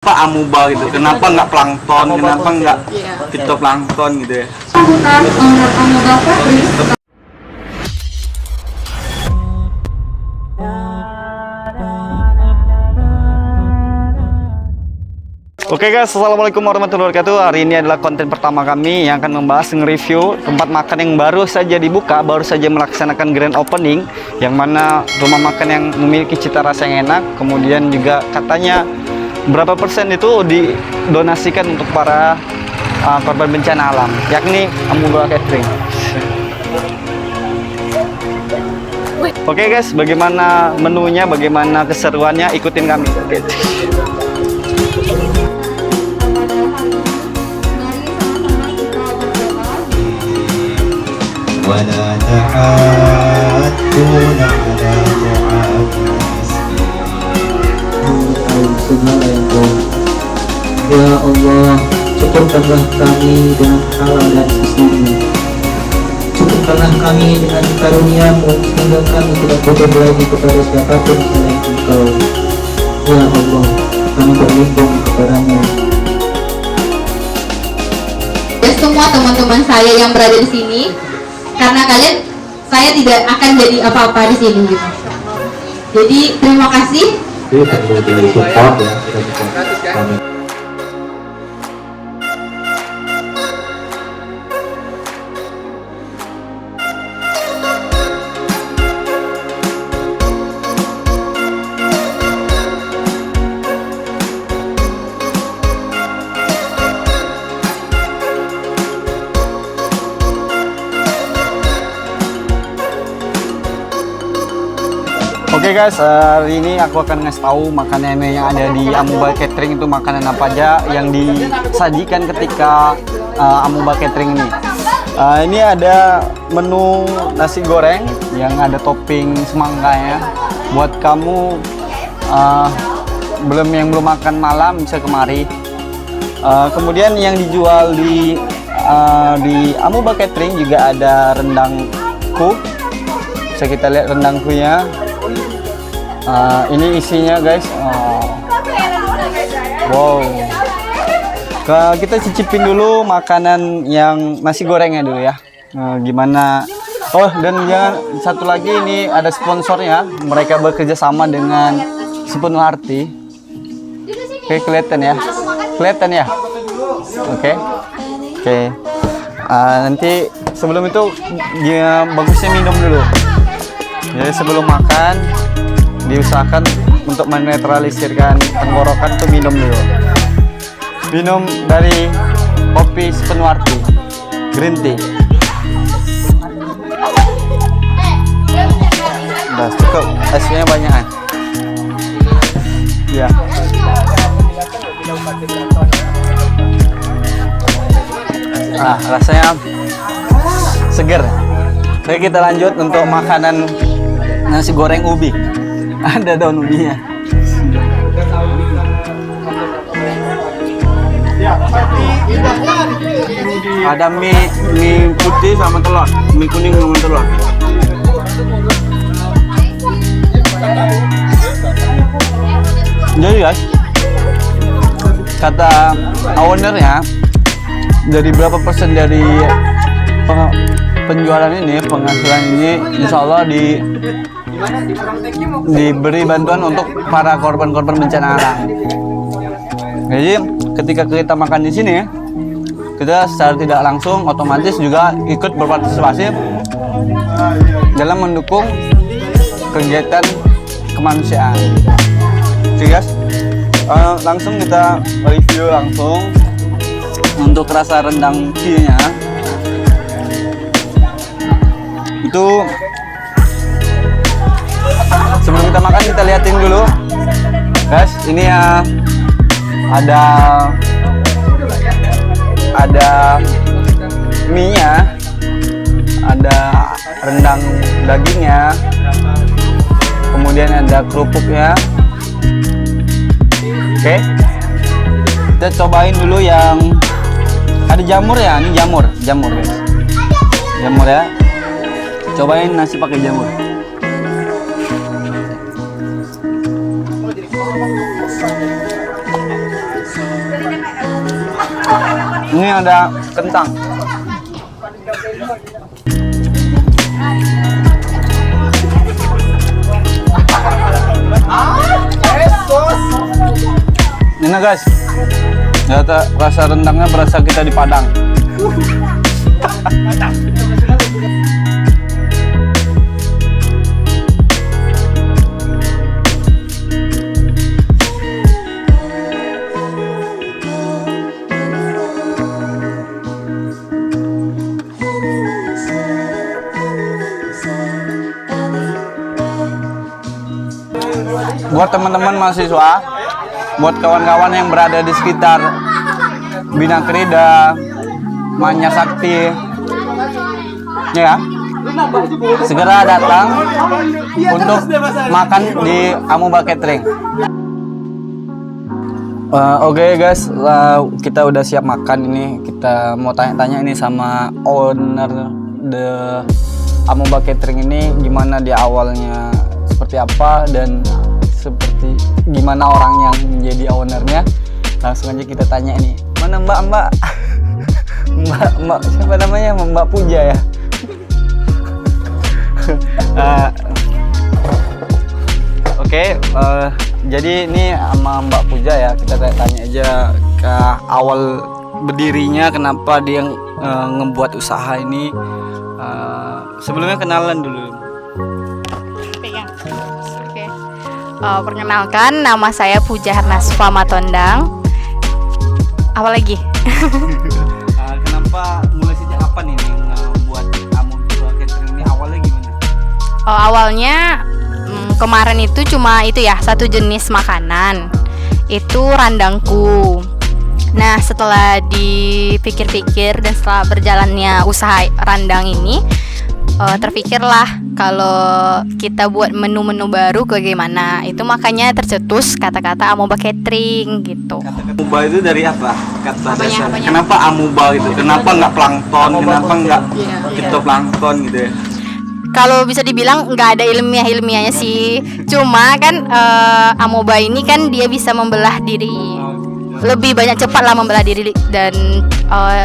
Kenapa amuba gitu? Kenapa nggak plankton? Kenapa nggak fitoplankton gitu ya? Oke guys, assalamualaikum warahmatullahi wabarakatuh. Hari ini adalah konten pertama kami yang akan membahas nge-review tempat makan yang baru saja dibuka, baru saja melaksanakan grand opening, yang mana rumah makan yang memiliki cita rasa yang enak, kemudian juga katanya berapa persen itu didonasikan untuk para korban bencana alam, yakni Amuba Catering. Oke guys, bagaimana menunya, bagaimana keseruannya, ikutin kami. ولا تحاضون على طعام المسكين. Ya Allah, cukupkanlah kami dengan halal dan istrinya. Cukupkanlah kami dengan karunia-Mu sehingga kami tidak butuh lagi kepada siapapun selain Engkau. Ya Allah, kami berlindung kepada-Mu. Semua teman-teman saya yang berada di sini, karena kalian, saya tidak akan jadi apa-apa di sini gitu. Jadi terima kasih. Perlu di support ya, kami. Oke guys, hari ini aku akan ngasih tahu makanan yang ada di Amuba Catering itu makanan apa aja yang disajikan ketika Amuba Catering ini. Ini ada menu nasi goreng yang ada topping semangkanya. Buat kamu yang belum makan malam bisa kemari. Kemudian yang dijual di Amuba Catering juga ada rendang ku. Bisa kita lihat rendang kunya. Ini isinya guys, wow. Kita cicipin dulu makanan yang nasi gorengnya dulu ya. Gimana? Oh, dan jangan satu lagi, ini ada sponsornya. Mereka bekerja sama dengan Sepenuh Hati. Oke, kelihatan ya? Kelihatan ya? Oke. Nanti sebelum itu dia bagusnya minum dulu. Jadi sebelum makan diusahakan untuk menetralisirkan tenggorokan tuh minum dulu. Minum dari kopi Sepenuh Hati, green tea. Udah cukup, esnya banyak kan? Ya. Rasanya seger. Oke, kita lanjut untuk makanan nasi goreng ubi. Ada daun ubinya. Ada mie putih sama telur, mie kuning sama telur. Jadi guys, kata ownernya, dari berapa persen dari penjualan ini, penghasilan ini, insya Allah diberi bantuan untuk para korban-korban bencana alam. Jadi ketika kita makan di sini, kita secara tidak langsung otomatis juga ikut berpartisipasi dalam mendukung kegiatan kemanusiaan. Oke guys, langsung kita review langsung untuk rasa rendang tea-nya. Itu sebelum kita makan, kita liatin dulu guys. Ini ya ada mie nya, ada rendang dagingnya, kemudian ada kerupuknya. Oke, kita cobain dulu yang ada jamur ya. Ini jamur guys, jamur ya. Cobain nasi pakai jamur. Ini ada kentang. Ini guys, ternyata rasa rendangnya berasa kita di Padang. Buat teman-teman mahasiswa, buat kawan-kawan yang berada di sekitar Bina Krida, Manya Sakti, ya, segera datang untuk makan di Amoeba Catering. Oke guys, kita udah siap makan ini. Kita mau tanya-tanya ini sama owner the Amoeba Catering ini, gimana di awalnya, seperti apa, dan seperti gimana orang yang menjadi ownernya. Langsung aja kita tanya ini. Mana mbak siapa namanya? Mbak Puja ya. Oke, jadi ini sama Mbak Puja ya, kita tanya aja ke awal berdirinya, kenapa dia ngebuat usaha ini. Sebelumnya kenalan dulu. Oke. Perkenalkan, nama saya Puja Harnasfa Matondang. Apa lagi? Kenapa mulai sejak apa nih buat Amoeba Catering ini, awalnya gimana? Awalnya kemarin itu cuma itu ya, satu jenis makanan, itu randangku. Nah, setelah dipikir-pikir dan setelah berjalannya usaha randang ini, terpikirlah kalau kita buat menu-menu baru bagaimana. Itu makanya tercetus kata-kata Amoeba Catering gitu. Amoeba itu dari apa? Kata Apanya? dasar. Kenapa Amoeba gitu? Kenapa nggak plankton? Kenapa nggak fitoplankton gitu ya? Kalau bisa dibilang nggak ada ilmiahnya sih. Cuma kan Amoeba ini kan dia bisa membelah diri. Lebih banyak, cepat lah membelah diri dan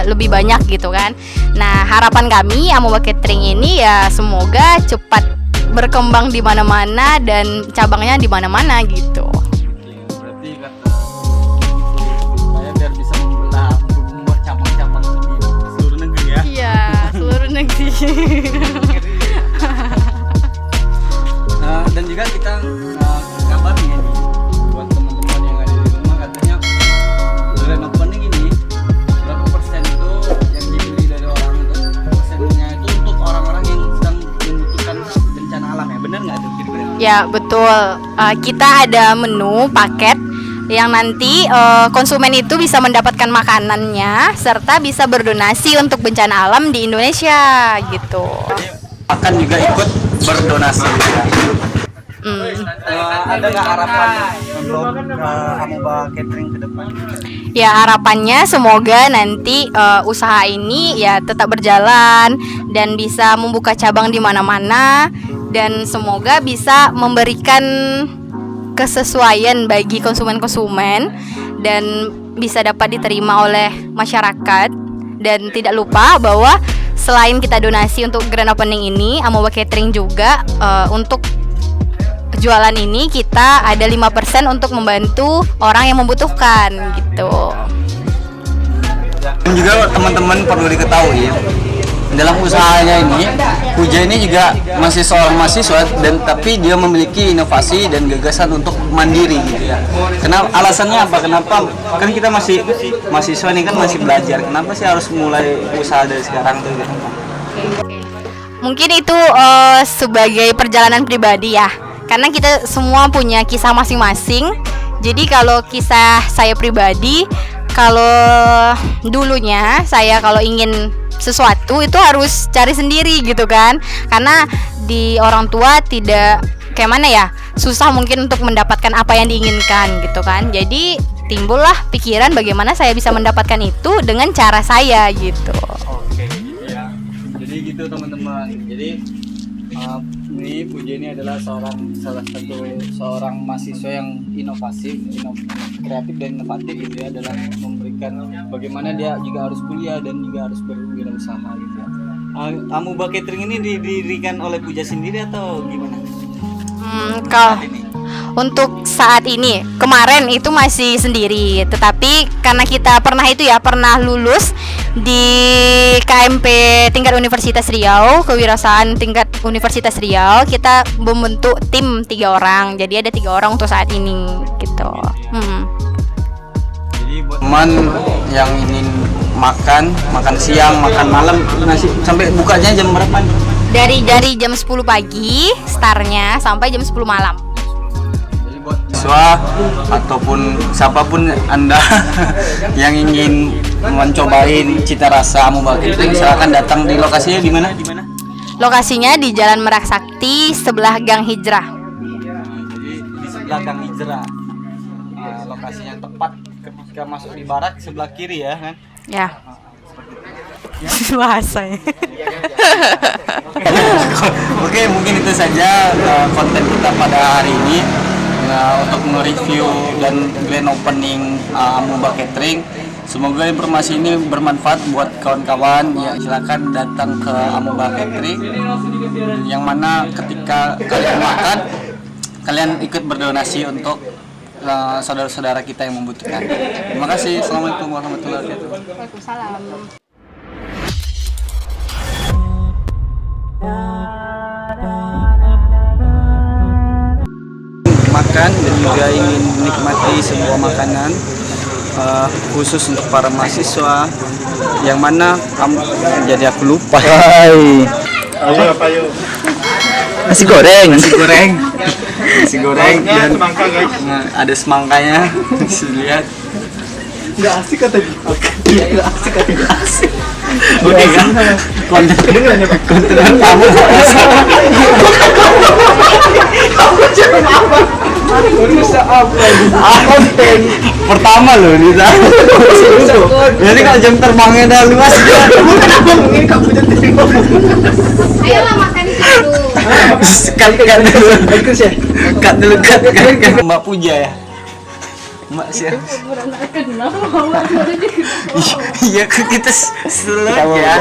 lebih banyak gitu kan. Nah, harapan kami Amoeba Catering ini ya semoga cepat berkembang di mana-mana dan cabangnya di mana-mana gitu. Berarti kata supaya biar bisa membuat cabang-cabang di seluruh negeri ya. Iya, seluruh negeri. Dan juga kita kabarnya nih buat teman-teman yang ada di rumah, katanya grand opening ini berapa persen itu yang dibeli dari orang itu, persennya itu untuk orang-orang yang sedang membutuhkan bencana alam ya, benar nggak tuh kira-kira? Ya betul, kita ada menu paket yang nanti konsumen itu bisa mendapatkan makanannya serta bisa berdonasi untuk bencana alam di Indonesia gitu. Akan juga ikut berdonasi ya. Ada nggak harapan untuk Amoeba Catering ke depan? Ya harapannya semoga nanti usaha ini ya tetap berjalan dan bisa membuka cabang di mana-mana, dan semoga bisa memberikan kesesuaian bagi konsumen-konsumen dan bisa dapat diterima oleh masyarakat. Dan tidak lupa bahwa selain kita donasi untuk grand opening ini, Amoeba Catering juga untuk jualan ini kita ada 5% untuk membantu orang yang membutuhkan gitu. Dan juga teman-teman perlu diketahui, dalam usahanya ini Puja ini juga masih seorang mahasiswa, dan tapi dia memiliki inovasi dan gagasan untuk mandiri gitu ya. Kenapa, alasannya apa? Kenapa? Kan kita masih mahasiswa nih, kan masih belajar. Kenapa sih harus mulai usaha dari sekarang tuh gitu? Mungkin itu sebagai perjalanan pribadi ya. Karena kita semua punya kisah masing-masing. Jadi kalau kisah saya pribadi, kalau dulunya saya kalau ingin sesuatu itu harus cari sendiri gitu kan. Karena di orang tua tidak kayak mana ya, susah mungkin untuk mendapatkan apa yang diinginkan gitu kan. Jadi timbullah pikiran bagaimana saya bisa mendapatkan itu dengan cara saya gitu. Oke, ya. Jadi gitu teman-teman. Jadi ini Puja ini adalah salah satu seorang mahasiswa yang kreatif dan inovatif gitu ya, dalam memberikan kan bagaimana dia juga harus kuliah dan juga harus berwirausaha gitu ya. Amoeba Catering ini didirikan oleh Puja sendiri atau gimana? Kalau untuk saat ini, kemarin itu masih sendiri, tetapi karena kita pernah lulus di KMP tingkat Universitas Riau, kewirausahaan tingkat Universitas Riau, kita membentuk tim 3 orang. Jadi ada 3 orang untuk saat ini gitu. Jadi buat teman yang ingin makan siang, makan malam, nasi sampai bukanya jam berapa? Dari jam 10 pagi startnya sampai jam 10 malam. Jadi buat siswa ataupun siapapun Anda yang ingin mencobain cita rasa Amoeba Catering, silakan datang di lokasinya di mana? Lokasinya di Jalan Merak Sakti sebelah Gang Hijrah. Jadi di sebelah Gang Hijrah. Lokasinya tepat ketika masuk di barak sebelah kiri ya kan? Ya. Bahasanya. Oke, mungkin itu saja konten kita pada hari ini untuk nge-review dan grand opening Amoeba Catering. Semoga informasi ini bermanfaat buat kawan-kawan. Ya, silakan datang ke Amoeba Catering, yang mana ketika kalian makan, kalian ikut berdonasi untuk saudara-saudara kita yang membutuhkan. Terima kasih. Assalamualaikum warahmatullahi wabarakatuh. Waalaikumsalam. Makan dan juga ingin menikmati sebuah makanan khusus untuk para mahasiswa, yang mana jadi aku lupa. Nasi goreng dan ada semangkanya. Bisa lihat. Nggak asik kata dia. Nggak asik. Oke kan? Konten kamu. Kamu jangan apa? Bisa apa? Konten pertama loh di sana. Jadi kalau jam terbangnya udah luas, kenapa mungkin kamu jadi Ayolah makan dulu. Cut dulu. Mbak Puja ya. Mbak siapa? Iya kita selalu ya.